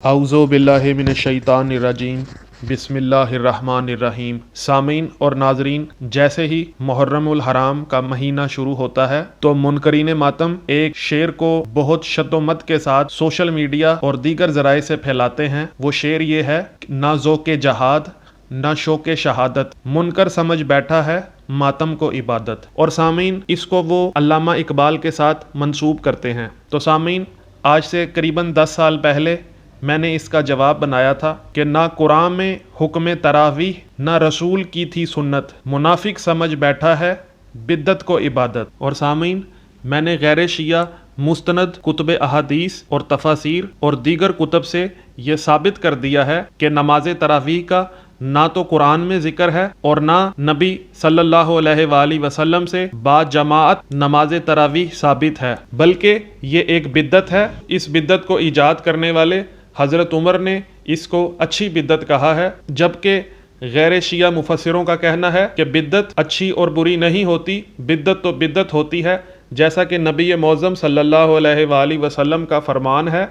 اعوذ باللہ من الشیطان الرجیم بسم اللہ الرحمن الرحیم۔ سامعین اور ناظرین، جیسے ہی محرم الحرام کا مہینہ شروع ہوتا ہے تو منکرین ماتم ایک شعر کو بہت شد و مت کے ساتھ سوشل میڈیا اور دیگر ذرائع سے پھیلاتے ہیں۔ وہ شعر یہ ہے: نہ ذوق جہاد نہ شوق شہادت، منکر سمجھ بیٹھا ہے ماتم کو عبادت۔ اور سامعین، اس کو وہ علامہ اقبال کے ساتھ منسوب کرتے ہیں۔ تو سامعین، آج سے قریباً 10 سال پہلے میں نے اس کا جواب بنایا تھا کہ نہ قرآن میں حکم تراویح نہ رسول کی تھی سنت، منافق سمجھ بیٹھا ہے بدعت کو عبادت۔ اور سامعین، میں نے غیر شیعہ مستند کتب احادیث اور تفاسیر اور دیگر کتب سے یہ ثابت کر دیا ہے کہ نماز تراویح کا نہ تو قرآن میں ذکر ہے اور نہ نبی صلی اللہ علیہ وآلہ وسلم سے با جماعت نماز تراویح ثابت ہے، بلکہ یہ ایک بدعت ہے۔ اس بدعت کو ایجاد کرنے والے حضرت عمر نے اس کو اچھی بدعت کہا ہے، جبکہ غیر شیعہ مفسروں کا کہنا ہے کہ بدعت اچھی اور بری نہیں ہوتی، بدعت تو بدعت ہوتی ہے، جیسا کہ نبی معظم صلی اللہ علیہ وآلہ وسلم کا فرمان ہے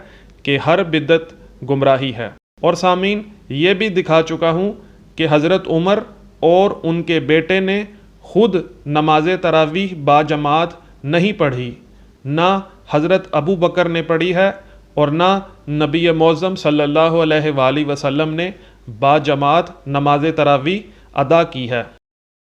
کہ ہر بدعت گمراہی ہے۔ اور سامعین، یہ بھی دکھا چکا ہوں کہ حضرت عمر اور ان کے بیٹے نے خود نماز تراویح با جماعت نہیں پڑھی، نہ حضرت ابو بکر نے پڑھی ہے اور نہ نبی معظم صلی اللہ علیہ وآلہ وسلم نے با جماعت نماز تراویح ادا کی ہے۔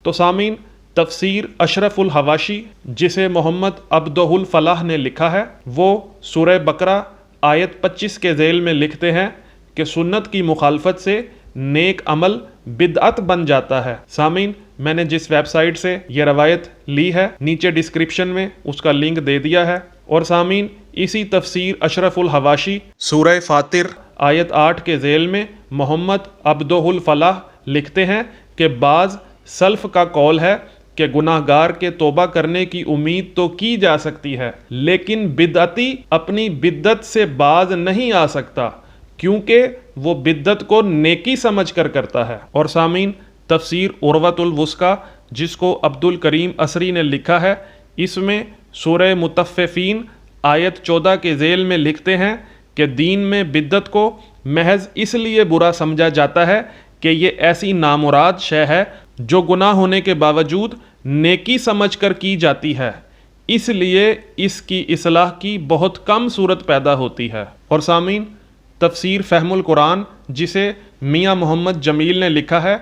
تو سامعین، تفسیر اشرف الحواشی جسے محمد عبدہ الفلاح نے لکھا ہے، وہ سورہ بقرہ آیت 25 کے ذیل میں لکھتے ہیں کہ سنت کی مخالفت سے نیک عمل بدعت بن جاتا ہے۔ سامعین، میں نے جس ویب سائٹ سے یہ روایت لی ہے نیچے ڈسکرپشن میں اس کا لنک دے دیا ہے۔ اور سامعین، اسی تفسیر اشرف الحواشی سورہ فاطر آیت 8 کے ذیل میں محمد عبدہ الفلاح لکھتے ہیں کہ بعض سلف کا قول ہے کہ گناہ گار کے توبہ کرنے کی امید تو کی جا سکتی ہے، لیکن بدعتی اپنی بدعت سے باز نہیں آ سکتا کیونکہ وہ بدعت کو نیکی سمجھ کر کرتا ہے۔ اور سامعین، تفسیر عروۃ الوثقی جس کو عبد الکریم عصری نے لکھا ہے، اس میں سورہ مطففین آیت 14 کے ذیل میں لکھتے ہیں کہ دین میں بدعت کو محض اس لیے برا سمجھا جاتا ہے کہ یہ ایسی نامراد شے ہے جو گناہ ہونے کے باوجود نیکی سمجھ کر کی جاتی ہے، اس لیے اس کی اصلاح کی بہت کم صورت پیدا ہوتی ہے۔ اور سامعین، تفسیر فہم القرآن جسے میاں محمد جمیل نے لکھا ہے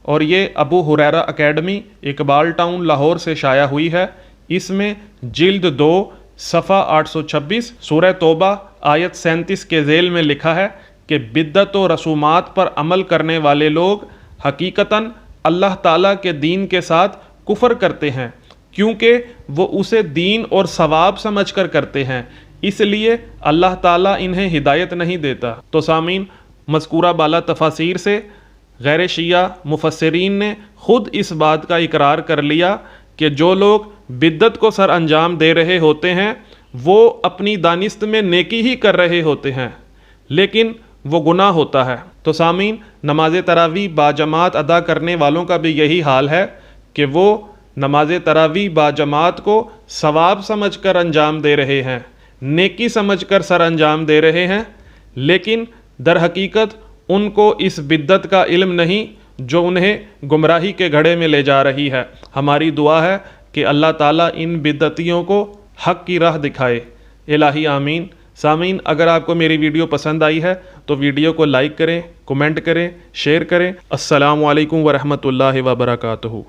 اور یہ ابو ہریرہ اکیڈمی اقبال ٹاؤن لاہور سے شائع ہوئی ہے، اس میں جلد 2 صفحہ 826 سورہ توبہ آیت 37 کے ذیل میں لکھا ہے کہ بدعت و رسومات پر عمل کرنے والے لوگ حقیقتاً اللہ تعالیٰ کے دین کے ساتھ کفر کرتے ہیں، کیونکہ وہ اسے دین اور ثواب سمجھ کر کرتے ہیں، اس لیے اللہ تعالیٰ انہیں ہدایت نہیں دیتا۔ تو سامعین، مذکورہ بالا تفاسیر سے غیر شیعہ مفسرین نے خود اس بات کا اقرار کر لیا کہ جو لوگ بدعت کو سر انجام دے رہے ہوتے ہیں وہ اپنی دانست میں نیکی ہی کر رہے ہوتے ہیں، لیکن وہ گناہ ہوتا ہے۔ تو سامعین، نماز تراویح با جماعت ادا کرنے والوں کا بھی یہی حال ہے کہ وہ نماز تراویح با جماعت کو ثواب سمجھ کر انجام دے رہے ہیں، نیکی سمجھ کر سر انجام دے رہے ہیں، لیکن در حقیقت ان کو اس بدعت کا علم نہیں جو انہیں گمراہی کے گھڑے میں لے جا رہی ہے۔ ہماری دعا ہے کہ اللہ تعالیٰ ان بدعتیوں کو حق کی راہ دکھائے، الہی آمین۔ سامعین، اگر آپ کو میری ویڈیو پسند آئی ہے تو ویڈیو کو لائک کریں، کمنٹ کریں، شیئر کریں۔ السلام علیکم ورحمۃ اللہ وبرکاتہ۔